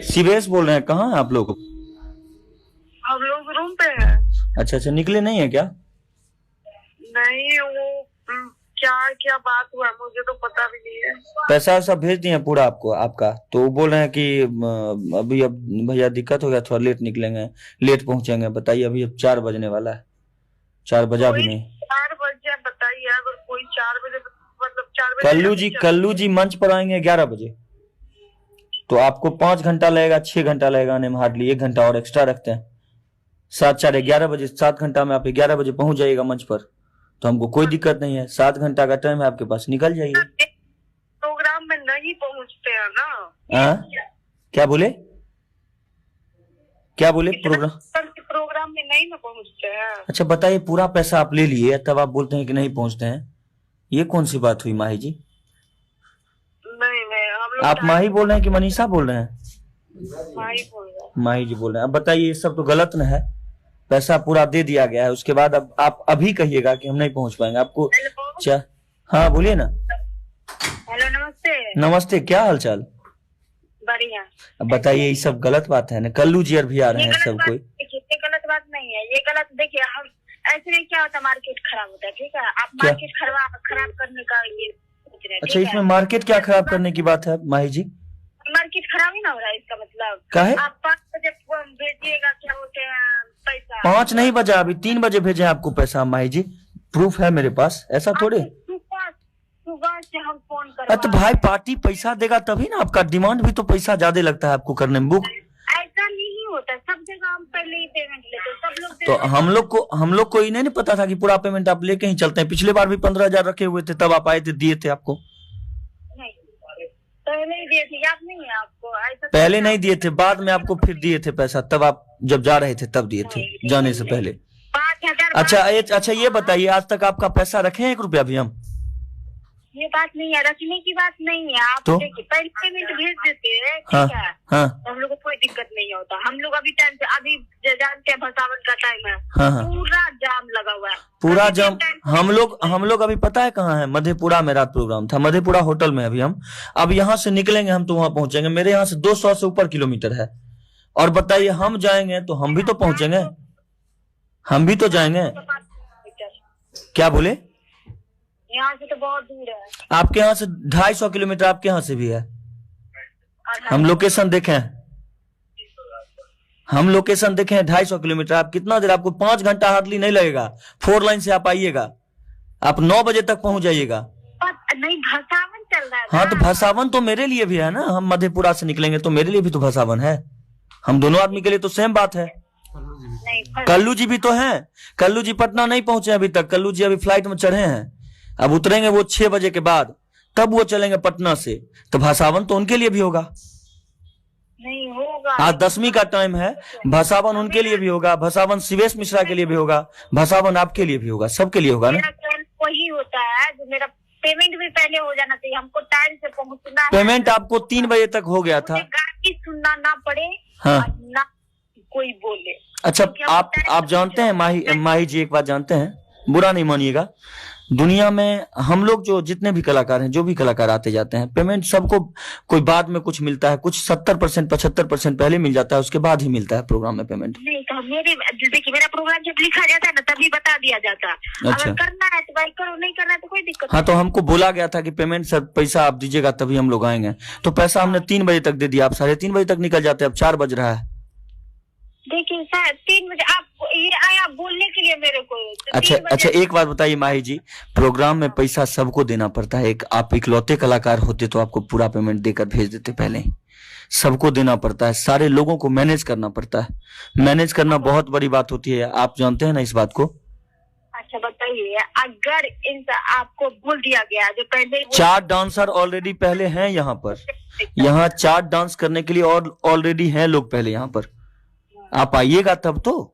शिवेश बोल रहे हैं, कहाँ हैं आप लोग? हम लोग रूम पे हैं। अच्छा अच्छा, निकले नहीं है क्या? नहीं, वो क्या क्या बात हुआ मुझे तो पता भी नहीं है। पैसा वैसा भेज दिए पूरा आपको आपका, तो वो बोल रहे हैं कि अभी अब भैया दिक्कत हो गया, थोड़ा लेट निकलेंगे, लेट पहुंचेंगे। बताइए अभी अब 4 बजने वाला है, 4 बजा भी कोई नहीं। 4 बजे बताइए, अगर कोई 4 बजे मतलब 4 बजे कल्लू जी मंच पर आएंगे 11 बजे, तो आपको 5 घंटा लगेगा, 6 घंटा लगेगा आने में, हार्डली 1 घंटा और एक्स्ट्रा रखते हैं। 7 4 11 बजे, 7 घंटा में आप 11 बजे पहुंच जाइएगा मंच पर, तो हमको कोई दिक्कत नहीं है। 7 घंटा का टाइम है आपके पास, निकल जाइए। प्रोग्राम में नहीं पहुंचते हैं ना। क्या बोले प्रोग्राम में नहीं ना पहुंचते हैं। अच्छा बताइए, पूरा पैसा आप ले लिए तब आप बोलते हैं कि नहीं पहुंचते हैं, ये कौन सी बात हुई माही जी? नहीं हम लोग आप माही बोल रहे हैं कि मनीषा बोल रहे हैं? माही बोल रहे हैं। माही जी बोल रहे हैं। अब बताइए, ये सब तो गलत न है, पैसा पूरा दे दिया गया है, उसके बाद अब आप अभी कहिएगा कि हम नहीं पहुंच पाएंगे आपको। हाँ बोलिए ना। हेलो, नमस्ते। नमस्ते, क्या हाल चाल? बढ़िया। अब बताइए, ये सब गलत बात है ना, कल्लू जी भी आ रहे हैं सब कोई। ये गलत बात नहीं है, ये गलत देखिए, हम ऐसे नहीं, क्या होता मार्केट खराब होता है, ठीक है। आप मार्केट खराब करने का ये सोच रहे हैं। अच्छा, इसमें मार्केट क्या खराब करने की बात है माही जी? मार्केट खराब ही ना हो रहा है, इसका मतलब क्या है? आप 5 बजे भेजिएगा, क्या होते हैं पैसा। 5 नहीं बजा, अभी 3 बजे भेजे आपको पैसा माही जी, प्रूफ है मेरे पास, ऐसा थोड़े। सुबह से हम फोन कर। तो भाई पार्टी पैसा देगा तभी ना, आपका डिमांड भी तो पैसा ज्यादा लगता है आपको करने में। बुक ऐसा नहीं होता, सब जगह हम पहले ही पेमेंट लेते, सब लोग तो हम लोग को ही नहीं पता था कि पूरा पेमेंट आप लेके ही चलते हैं। पिछले बार भी 15,000 रखे हुए थे, तब आप आए थे, दिए थे आपको। नहीं, पहले ही दिए थे, याद नहीं है आपको? ऐसा पहले नहीं दिए थे, बाद में आपको फिर दिए थे पैसा, तब आप जब जा रहे थे तब दिए थे, जाने से पहले। 5,000। अच्छा ये बताइए, आज तक आपका पैसा रखे हैं 1 रुपया भी हम? ये बात नहीं है, रखने की बात नहीं है। आप तो? देखिए, पहले पेमेंट भेज देते हैं, हाँ, ठीक है। हाँ, हम लोग को कोई दिक्कत नहीं होता। हम लोग अभी टाइम से, अभी जानते हैं भसावन का टाइम है, हाँ। पूरा जाम लगा हुआ है, पूरा जाम। हम लोग अभी पता है कहाँ है? मधेपुरा में रात प्रोग्राम था, मधेपुरा होटल में अभी हम। अब यहाँ से निकलेंगे हम तो वहां पहुंचेंगे, मेरे यहाँ से 200 से ऊपर किलोमीटर है। और बताइए, हम जाएंगे तो हम भी तो पहुंचेंगे, हम भी तो जाएंगे। क्या बोले? यहाँ से तो बहुत दूर है। आपके यहाँ से 250 किलोमीटर, आपके यहाँ से भी है। हम लोकेशन देखें 250 किलोमीटर। आप कितना देर, आपको 5 घंटा हार्डली नहीं लगेगा। 4 लाइन से आप आइएगा, आप 9 बजे तक पहुंच जाइएगा। नहीं, भसावन चल रहा है। हाँ तो भसावन तो मेरे लिए भी है ना, हम मधेपुरा से निकलेंगे तो मेरे लिए भी तो भसावन है। हम दोनों आदमी के लिए तो सेम बात है। कल्लू जी भी तो हैं। कल्लू जी पटना नहीं पहुंचे अभी तक, कल्लू जी अभी फ्लाइट में चढ़े हैं, अब उतरेंगे वो 6 बजे के बाद, तब वो चलेंगे पटना से। तो भसावन तो उनके लिए भी होगा। नहीं होगा, आज 10वीं का टाइम है, भसावन उनके लिए भी होगा, भसावन शिवेश मिश्रा के लिए भी होगा, भसावन आपके लिए भी होगा, सबके लिए होगा ना। वही होता है जो मेरा पेमेंट भी पहले हो जाना चाहिए, हमको टाइम से पहुंचना है। पेमेंट आपको 3 बजे तक हो गया था। गाड़ी सुनना ना पड़े, हाँ। ना कोई बोले। अच्छा, आप जानते हैं माही जी, एक बात जानते हैं, बुरा नहीं मानिएगा, दुनिया में हम लोग जो जितने भी कलाकार हैं, जो भी कलाकार आते जाते हैं, पेमेंट सबको कोई बाद में कुछ मिलता है, कुछ 70% 75% पहले मिल जाता है, उसके बाद ही मिलता है प्रोग्राम में पेमेंट। नहीं तो देखिए, मेरा प्रोग्राम जब लिखा जाता है ना, तभी बता दिया जाता है। अच्छा। अगर करना है तो भाई करो, नहीं करना है तो कोई दिक्कत हाँ, तो हमको बोला गया था कि पेमेंट सब पैसा आप दीजिएगा तभी हम लोग आएंगे, तो पैसा हमने 3 बजे तक दे दिया, आप 3:30 बजे तक निकल जाते, अब 4 बज रहा है। देखिए सर, 3 बजे आप ये आया बोलने के लिए मेरे को। अच्छा, एक बात बताइए माही जी, प्रोग्राम में पैसा सबको देना पड़ता है। एक आप इकलौते कलाकार होते तो आपको पूरा पेमेंट देकर भेज देते, पहले ही सबको देना पड़ता है, सारे लोगों को मैनेज करना पड़ता है। मैनेज करना बहुत बड़ी बात होती है, आप जानते हैं ना इस बात को। अच्छा बताइए, अगर इन आपको बोल दिया गया जो पहले 4 डांसर ऑलरेडी पहले हैं यहाँ पर, यहाँ 4 डांस करने के लिए और ऑलरेडी हैं लोग पहले यहाँ पर, आप आइएगा तब तो।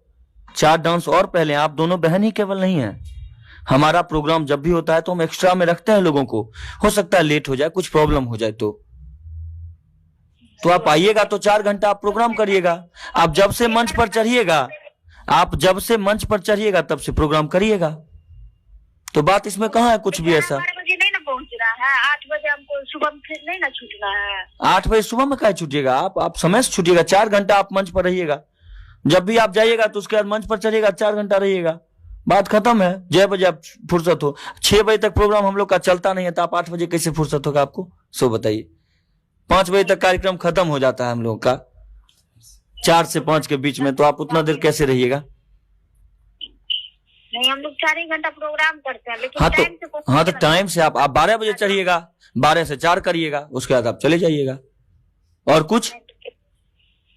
4 डांस और पहले, आप दोनों बहन ही केवल नहीं है। हमारा प्रोग्राम जब भी होता है तो हम एक्स्ट्रा में रखते हैं लोगों को, हो सकता है लेट हो जाए, कुछ प्रॉब्लम हो जाए तो आप आइएगा तो 4 घंटा आप प्रोग्राम करिएगा। आप जब से मंच पर चढ़िएगा तब से प्रोग्राम करिएगा, तो बात इसमें कहाँ है कुछ भी ऐसा। 12 बजे नहीं ना पहुंच रहा है 8 बजे हमको सुबह में फिर नहीं ना छूटना है। 8 बजे सुबह में काहे छूटिएगा? आप समय से छूटिएगा। 4 घंटा आप मंच पर रहिएगा। जब भी आप जाइएगा तो उसके बाद मंच पर चलिएगा, 4 घंटा रहिएगा, बात खत्म है। 6 बजे आप फुर्सत हो। 6 बजे तक प्रोग्राम हम लोग का चलता नहीं है, तो आप 8 बजे कैसे फुर्सत होगा आपको? सो बताइए। 5 बजे तक कार्यक्रम खत्म हो जाता है हम लोग का, 4 से 5 के बीच में, तो आप उतना देर कैसे रहिएगा? नहीं, हम लोग 4 ही घंटा प्रोग्राम करते हैं, लेकिन हाँ टाइम तो टाइम से आप 12 बजे चढ़िएगा, 12 से 4 करिएगा, उसके बाद आप चले जाइएगा। और कुछ?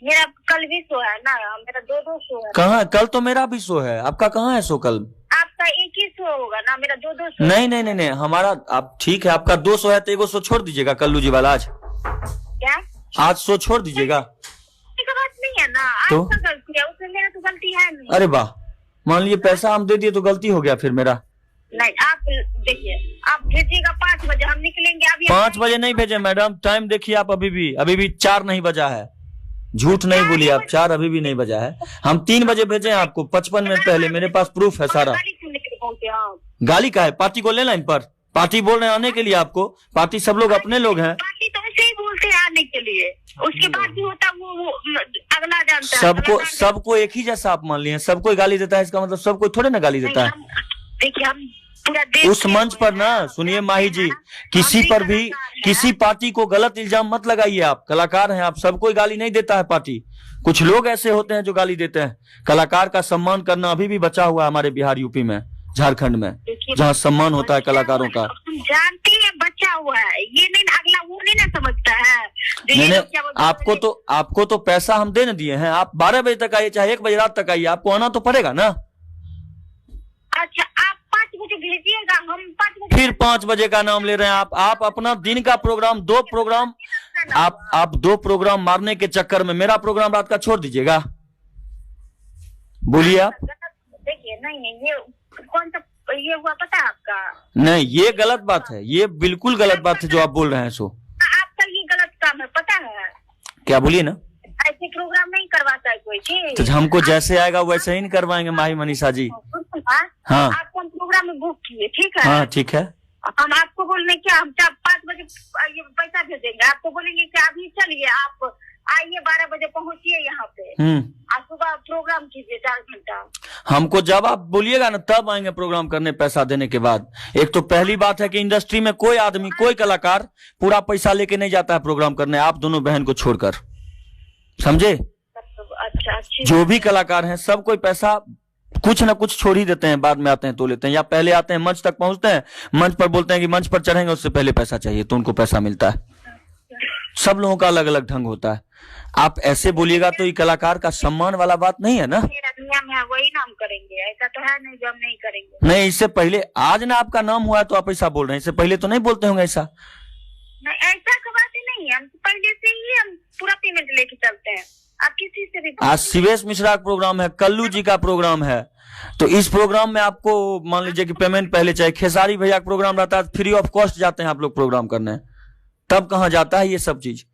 मेरा कल भी शो है ना, मेरा 2 शो है। कहाँ? कल तो मेरा भी शो है, आपका कहाँ है शो कल? आपका एक ही शो होगा ना, मेरा 2 शो। नहीं, हमारा आप ठीक है, आपका 2 शो है तो 1 शो छोड़ दीजिएगा कल्लू जी वाला। आज क्या? आज शो छोड़ दीजिएगा। बात नहीं है ना, तो? आपका गलती है, उसमें मेरा तो गलती है नहीं। अरे वाह, मान लीजिए पैसा हम दे दिए तो गलती हो गया फिर मेरा। नहीं, आप देखिए, आप भेजिएगा 5 बजे, हम निकलेंगे अभी। 5 बजे नहीं भेजे मैडम, टाइम देखिए आप। अभी भी 4 नहीं बजा है, झूठ नहीं बोलिए आप, 4 अभी भी नहीं बजा है। हम 3 बजे भेजे हैं आपको, 55 मिनट पहले, मेरे पास प्रूफ है सारा। गाली का है? पार्टी को लेना इन पर, पार्टी बोल रहे हैं आने के लिए आपको। पार्टी सब लोग अपने लोग हैं। पार्टी तो ऐसे ही बोलते हैं आने के लिए, उसके बाद भी होता वो अगला जानता है। सबको एक ही जैसा आप मान लिए, सबको गाली देता है, इसका मतलब सबको थोड़े ना गाली देता है। देखिए, हम पूरा देश उस मंच पर ना, सुनिए माही जी, किसी पर भी किसी पार्टी को गलत इल्जाम मत लगाइए। आप कलाकार हैं, आप सबको गाली नहीं देता है पार्टी। कुछ लोग ऐसे होते हैं जो गाली देते हैं। कलाकार का सम्मान करना अभी भी बचा हुआ है हमारे बिहार, यूपी में, झारखंड में, जहाँ सम्मान होता है कलाकारों का। जानते हैं बचा हुआ है, ये नहीं, अगला वो नहीं ना समझता है। नहीं, आपको तो पैसा हम दे न दिए हैं। आप 12 बजे तक आइए, चाहे 1 बजे रात तक आइए, आपको आना तो पड़ेगा ना। अच्छा, आप 5 बजे भेजिएगा, हम 5 बजे। फिर 5 बजे का नाम ले रहे हैं आप अपना दिन का प्रोग्राम, 2 प्रोग्राम, आप 2 प्रोग्राम मारने के चक्कर में मेरा प्रोग्राम रात का छोड़ दीजिएगा। बोलिए आप। देखिए, नहीं, ये कौन सा ये हुआ पता है आपका? नहीं, ये गलत बात है, ये बिल्कुल गलत बात है जो आप बोल रहे हैं। सो आपका ये गलत काम है, पता है क्या? बोलिए ना। ऐसे प्रोग्राम नहीं करवाता है कोई जी। तो हमको जैसे आएगा वैसे ही नहीं करवाएंगे माही मनीषा जी। हाँ, आपको हम प्रोग्राम में बुक किए, ठीक है? हाँ ठीक है। हम आपको बोलने क्या, हम 5 बजे पैसा भेजेंगे, आपको बोलेंगे कि अभी चलिए, आप आइए 12 बजे पहुंचिए यहाँ पे, आप सुबह प्रोग्राम कीजिए 4 घंटा। हमको जब आप बोलिएगा ना तब आएंगे प्रोग्राम करने, पैसा देने के बाद। एक तो पहली बात है कि इंडस्ट्री में कोई आदमी, कोई कलाकार पूरा पैसा लेके नहीं जाता है प्रोग्राम करने, आप दोनों बहन को छोड़कर, समझे? अच्छा, जो भी कलाकार हैं सब कोई पैसा कुछ ना कुछ छोड़ ही देते हैं, बाद में आते हैं तो लेते हैं, या पहले आते हैं मंच तक पहुंचते हैं, मंच पर बोलते हैं कि मंच पर चढ़ेंगे, उससे पहले पैसा चाहिए तो उनको पैसा मिलता है। सब लोगों का अलग अलग ढंग होता है। आप ऐसे बोलिएगा तो ये कलाकार का सम्मान वाला बात नहीं है ना। नियम है, वही नाम करेंगे, ऐसा तो है नहीं जो हम नहीं करेंगे। नहीं, इससे पहले आज ना आपका नाम हुआ है तो आप ऐसा बोल रहे हैं, इससे पहले तो नहीं बोलते होंगे ऐसा। नहीं, ऐसा का बात ही नहीं है, हम पहले से ही हम पूरा पेमेंट लेके चलते हैं। आप किसी से भी, आज शिवेश मिश्रा का प्रोग्राम है, कल्लू जी का प्रोग्राम है, तो इस प्रोग्राम में आपको मान लीजिए कि पेमेंट पहले चाहिए। खेसारी भैया का प्रोग्राम रहता है, फ्री ऑफ कॉस्ट जाते हैं आप लोग प्रोग्राम करने, तब कहाँ जाता है ये सब चीज?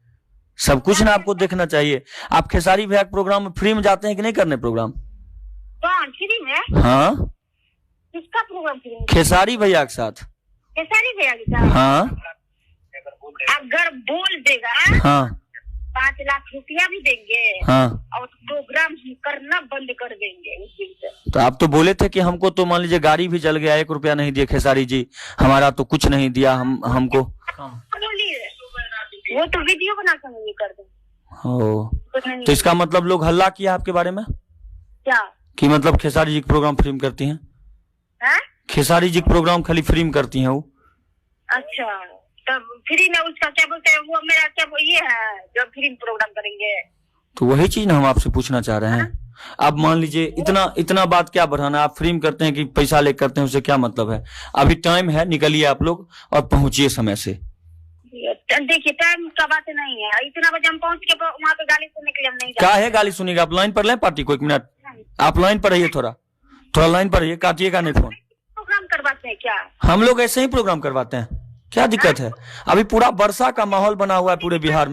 सब कुछ ना आपको देखना चाहिए। आप खेसारी भैया के प्रोग्राम में फ्री में जाते हैं कि नहीं करने प्रोग्राम? कौन फ्री में? हाँ, किसका प्रोग्राम फ्री में? खेसारी भैया के साथ। खेसारी भैया के साथ? हाँ, अगर बोल देगा हाँ, 5 लाख रुपया भी देंगे, हाँ, और प्रोग्राम करना बंद कर देंगे उस दिन से। तो आप तो बोले थे कि हमको तो मान लीजिए गाड़ी भी जल गया, 1 रुपया नहीं दिए खेसारी जी, हमारा तो कुछ नहीं दिया हमको। वो तो वीडियो बना कर कर दो। तो इसका मतलब लोग हल्ला किया आपके बारे में क्या? कि मतलब खेसारी जी के प्रोग्राम फ्री में करती हैं? खेसारी जी के प्रोग्राम खाली फ्री में करती हैं वो? अच्छा, तब फ्री में उसका क्या बोलते हैं, वो मेरा क्या ये है जो फ्री में प्रोग्राम करेंगे? तो वही चीज ना हम आपसे पूछना चाह रहे हैं। अब मान लीजिए इतना बात क्या बढ़ाना, आप फ्री में करते हैं कि पैसा लेकर करते हैं, उससे क्या मतलब है? अभी टाइम है, निकलिए आप लोग और पहुंचिए समय से। देखिए, टाइम का बात नहीं है, इतना बजे हम पहुंच के वहाँ पे गाली सुनने के लिए हम नहीं क्या है गाली सुनिएगा? आप लाइन पर लें पार्टी को, 1 मिनट आप लाइन पर रहिए, थोड़ा लाइन पर रहिए, काटिएगा नहीं फोन। प्रोग्राम करवाते हैं क्या? हम लोग ऐसे ही प्रोग्राम करवाते हैं, क्या दिक्कत है? अभी पूरा वर्षा का माहौल बना हुआ है पूरे बिहार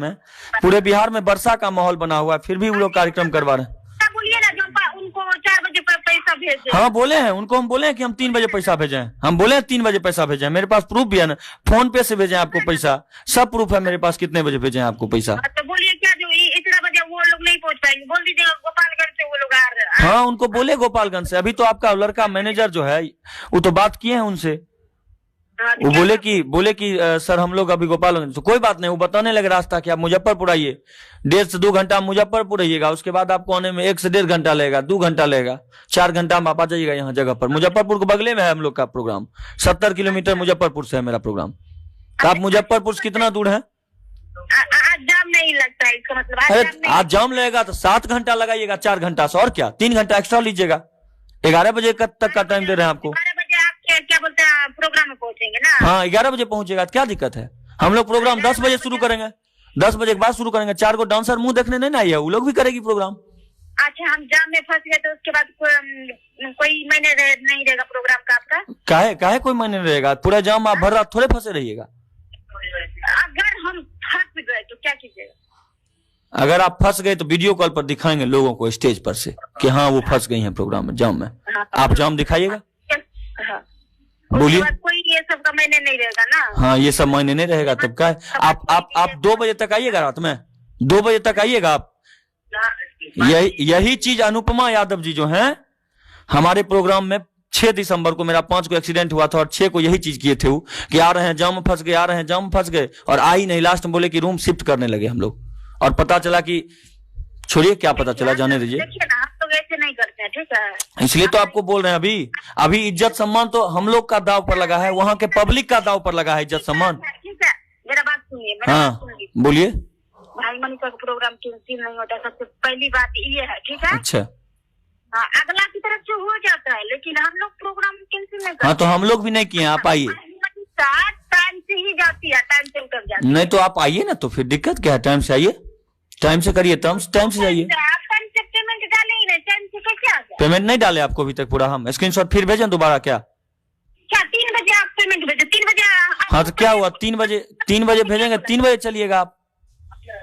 में, वर्षा का माहौल बना हुआ है, फिर भी वो लोग कार्यक्रम करवा रहे हैं। बोलिए ना, जो उनको 4 बजे पैसा भेजे। हाँ बोले हैं उनको, हम बोले हैं कि हम 3 बजे पैसा भेजें, हम बोले हैं 3 बजे पैसा भेजें, मेरे पास प्रूफ भी है ना, फोन पे से भेजें आपको पैसा, सब प्रूफ है मेरे पास, कितने बजे भेजें आपको पैसा। तो बोलिए क्या जो इतना बजे वो लोग नहीं पहुंच पाएंगे, बोल दीजिएगा गोपालगंज से वो लोग आ रहे हैं। हाँ उनको बोले गोपालगंज से, अभी तो आपका लड़का मैनेजर जो है वो तो बात किए हैं उनसे, वो बोले कि सर हम लोग अभी गोपालगंज, तो कोई बात नहीं, वो बताने लगे रास्ता कि आप मुजफ्फरपुर आइए, 1.5 से 2 घंटा मुजफ्फरपुर आइएगा, उसके बाद आपको आने में 1 से 1.5 घंटा लगेगा, 2 घंटा लगेगा, 4 घंटा में आप आ जाइएगा यहाँ जगह पर। मुजफ्फरपुर के बगले में है हम लोग का प्रोग्राम, 70 किलोमीटर मुजफ्फरपुर से है मेरा प्रोग्राम। तो आप मुजफ्फरपुर से कितना दूर है? आज जाम नहीं लगता है, इसका मतलब अरे आज जाम लगेगा तो 7 घंटा लगाइएगा, 4 घंटा से, और क्या 3 घंटा एक्स्ट्रा लीजिएगा। 11 बजे तक का टाइम दे रहे हैं आपको। 12 बजे आप क्या बोलते हैं प्रोग्राम में पहुंचेंगे ना? हाँ 11 बजे पहुंचेगा, क्या दिक्कत है? हम लोग प्रोग्राम 10 बजे शुरू करेंगे, 10 बजे के बाद शुरू करेंगे। 4 को डांसर मुंह देखने नहीं ना आइए, वो लोग भी करेगी प्रोग्राम। अच्छा हम जाम में फंस गए तो उसके बाद कोई मायने नहीं रहेगा प्रोग्राम का आपका? काहे कोई मायने नहीं रहेगा, पूरा जाम आप भर रात थोड़े फंसे रहिएगा। अगर हम फंस गए तो क्या कीजिएगा? अगर आप फंस गए तो वीडियो कॉल पर दिखाएंगे लोगों को स्टेज पर से कि हाँ वो फंस गई हैं प्रोग्राम में, जाम में। आप जाम दिखाइएगा, बोलिए। कोई ये सब का मायने नहीं रहेगा ना? हाँ ये सब मायने नहीं रहेगा, तब क्या है? आप 2 बजे तक आइएगा, रात में 2 बजे तक आइएगा आप। यही चीज अनुपमा यादव जी जो हैं हमारे प्रोग्राम में 6 दिसंबर को, मेरा 5 को एक्सीडेंट हुआ था और 6 को यही चीज किए थे वो, कि आ रहे हैं जाम में फंस गए, आ रहे हैं जाम में फंस गए, और आई नहीं, लास्ट में बोले कि रूम शिफ्ट करने लगे हम लोग, और पता चला कि छोड़िए क्या पता चला, जाने दीजिए। देखिए ना हम लोग ऐसे नहीं करते हैं, ठीक है? इसलिए तो आपको बोल रहे हैं, अभी इज्जत सम्मान तो हम लोग का दाव पर लगा है, वहाँ के पब्लिक का दाव पर लगा है इज्जत सम्मान। ठीक है मेरा बात सुनिए, हाँ बोलिए। भाई मनीषा का प्रोग्राम कैंसिल नहीं होता, सबसे पहली बात ये है, ठीक है? अच्छा हाँ अगला की तरफ से हो जाता है, लेकिन हम लोग प्रोग्राम कैंसिल नहीं करते। हाँ तो हम लोग भी नहीं किए, आप आइए। टाइम से ही जाती है, टाइम से उतर जाती है। नहीं तो आप आइए ना, तो फिर दिक्कत क्या है? टाइम से आइए, टाइम से करिए, टाइम से जाइए। आप टाइम से पेमेंट डाले ही नहीं, टाइम से कैसे आ गया? पेमेंट नहीं डाले आपको अभी तक पूरा, हम स्क्रीनशॉट फिर भेजें दोबारा क्या? 3 बजे आप पेमेंट भेजे, 3 बजे। हाँ तो क्या हुआ, 3 बजे भेजेंगे, 3 बजे चलिएगा आप।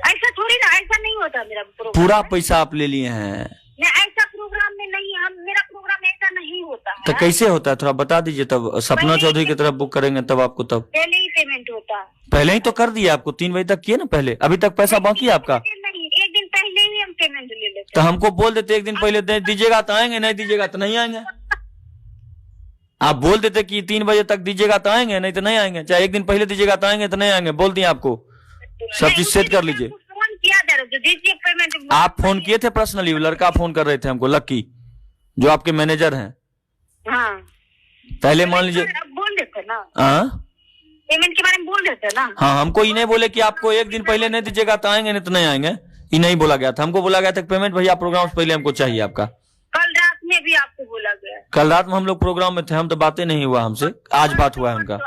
ऐसा थोड़ी ना, ऐसा नहीं होता मेरा प्रोग्राम। पूरा पैसा आप ले लिए हैं। ऐसा प्रोग्राम में नहीं, मेरा प्रोग्राम ऐसा नहीं होता है। तो कैसे होता है, थोड़ा बता दीजिए, तब सपना चौधरी की तरफ बुक करेंगे तब आपको, तब पहले ही पेमेंट होता है। पहले ही तो कर दिया आपको, 3 बजे तक किए ना पहले, अभी तक पैसा बाकी है आपका। नहीं, एक दिन पहले ही हम पेमेंट ले लेते। तो हमको बोल देते 1 दिन पहले दीजिएगा तो आएंगे, नहीं दीजिएगा तो नहीं आएंगे। आप बोल देते कि 3 बजे तक दीजिएगा तो आएंगे, नहीं तो नहीं आएंगे, चाहे 1 दिन पहले दीजिएगा तो आएंगे तो नहीं आएंगे, बोल दिए आपको। सब चीज सेट कर लीजिए। फोन किया जा रहा है, दीजिए पेमेंट। आप फोन किए थे पर्सनली, लड़का फोन कर रहे थे हमको, लक्की जो आपके मैनेजर हैं। हाँ पहले मान लीजिए, बोल देते ना, हाँ पेमेंट के बारे में बोल देते ना। हाँ हमको ये नहीं बोले कि आपको 1 दिन पहले नहीं दीजिएगा तो आएंगे, नहीं तो नहीं आएंगे, ये नहीं बोला गया था। हमको बोला गया था पेमेंट भैया प्रोग्राम से पहले हमको चाहिए आपका। कल रात में भी आपको बोला गया? कल रात में हम लोग प्रोग्राम में थे, हम तो बातें नहीं हुआ हमसे, आज बात हुआ है उनका।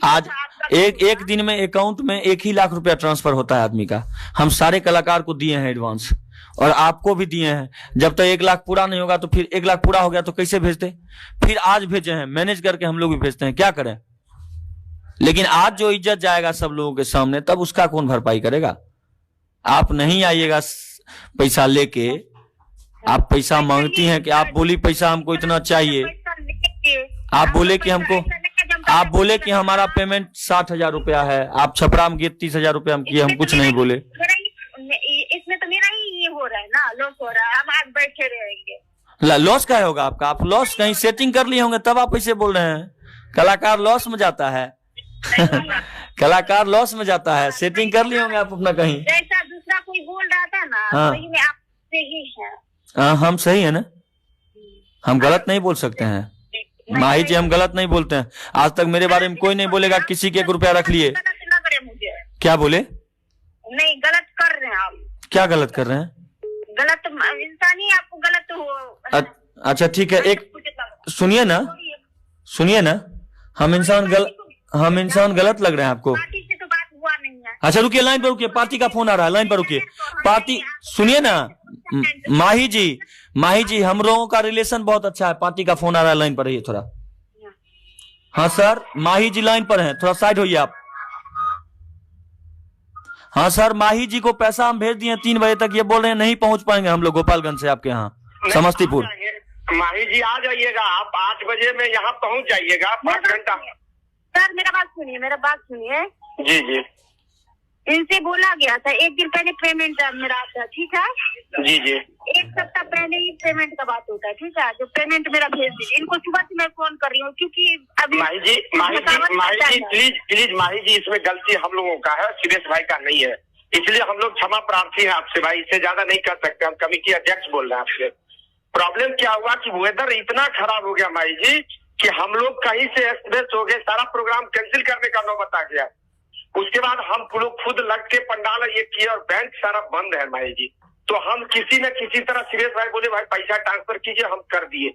आज एक दिन में अकाउंट में 1 ही लाख रुपया ट्रांसफर होता है आदमी का। हम सारे कलाकार को दिए हैं एडवांस, और आपको भी दिए हैं। जब तक 1 लाख पूरा नहीं होगा तो फिर 1 लाख पूरा हो गया तो कैसे भेजते, फिर आज भेजे हैं, मैनेज करके हम लोग भी भेजते हैं, क्या करें। लेकिन आज जो इज्जत जाएगा सब लोगों के सामने, तब उसका कौन भरपाई करेगा। आप नहीं आइएगा पैसा लेके, आप पैसा मांगती हैं कि आप बोली पैसा हमको इतना चाहिए, आप बोले कि हमको, आप बोले कि हमारा पेमेंट 60,000 रुपया है, आप छपरा में 30,000 रुपया हम किए, हम कुछ नहीं बोले। इसमें तो मेरा ही ये हो रहा है ना, लॉस हो रहा है, हम आज बैठे रहेंगे। लॉस क्या होगा आपका, आप लॉस कहीं सेटिंग कर लिए होंगे तब आप ऐसे बोल रहे हैं। कलाकार लॉस में जाता है कलाकार लॉस में जाता है, सेटिंग कर लिए होंगे आप अपना कहीं। जैसा दूसरा कोई बोल रहा था ना, हाँ। वही में आप सही है। हाँ हम सही है ना, हम गलत नहीं बोल सकते हैं माही जी, हम गलत नहीं बोलते हैं। आज तक मेरे बारे में कोई नहीं बोलेगा किसी के 1 रुपया रख लिए। गलत ना करे मुझे। क्या बोले? नहीं गलत कर रहे हैं आप। क्या गलत कर रहे हैं? गलत इंसान ही आपको गलत हो। अच्छा ठीक है, एक सुनिए ना, हम इंसान गलत लग रहे हैं आपको? पार्टी से तो बात हुआ नहीं है। अच्छा रुकिए, लाइन पर रुकिए, पार्टी का फोन आ रहा है, लाइन पर रुकिए। पार्टी सुनिए ना, माही जी हम लोगों का रिलेशन बहुत अच्छा है, पार्टी का फोन आ रहा है, लाइन पर रहिए थोड़ा। हाँ सर, माही जी लाइन पर हैं, थोड़ा साइड होइए आप। हाँ सर, माही जी को पैसा हम भेज दिए 3 बजे तक, ये बोल रहे हैं नहीं पहुंच पाएंगे हम लोग गोपालगंज से आपके यहाँ समस्तीपुर। माही जी आ जाइएगा, आप 8 बजे में यहाँ पहुँच जाइएगा, 5 घंटा। सर मेरा बात सुनिए। जी जी इनसे बोला गया था 1 दिन पहले पेमेंट मेरा आता, ठीक है? जी जी 1 सप्ताह पहले ही पेमेंट का बात होता है, ठीक है? जो पेमेंट मेरा भेज दीजिए। इनको सुबह से मैं फोन कर रही हूँ क्योंकि अभी माही जी प्लीज माही जी, इसमें गलती हम लोगों का है, सुरेश भाई का नहीं है, इसलिए हम लोग क्षमा प्रार्थी हैं आपसे भाई, इससे ज्यादा नहीं कर सकते। हम कमिटी अध्यक्ष बोल रहे हैं आपसे। प्रॉब्लम क्या हुआ कि वेदर इतना खराब हो गया माही जी कि हम लोग कहीं से एक्सप्रेस हो गए, सारा प्रोग्राम कैंसिल करने का नौबत आ गया। उसके बाद हम लोग खुद लग के पंडाल ये किए और बैंक सारा बंद है माही जी। तो हम किसी न किसी तरह सुरेश भाई बोले भाई पैसा ट्रांसफर कीजिए, हम कर दिए।